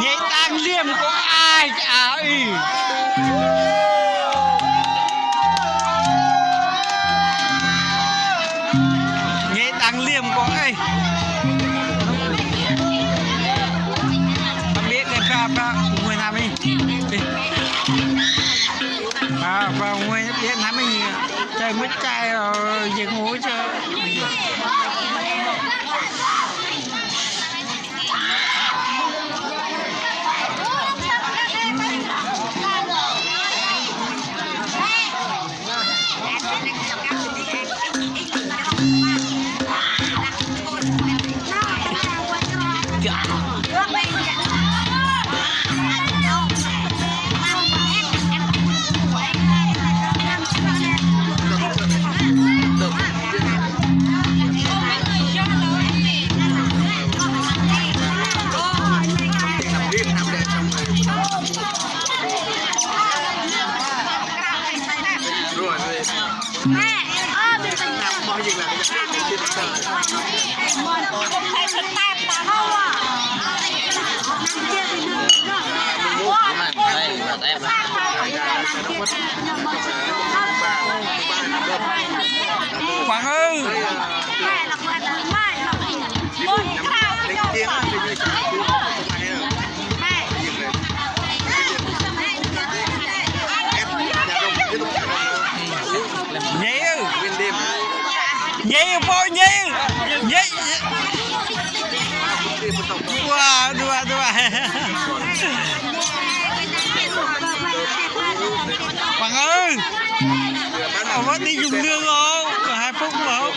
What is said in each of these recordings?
nhảy tăng liêm có ai chả ý nhảy tăng liêm có ai không biết cái pha người nào đi và người biết nắm mình chơi mất chai rồi về ngủ chơi Quảng ơi nhảy bao nhảy nhảy wow dua Quảng ơi ông vẫn đi dùng lương không 2 phút không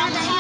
Rồi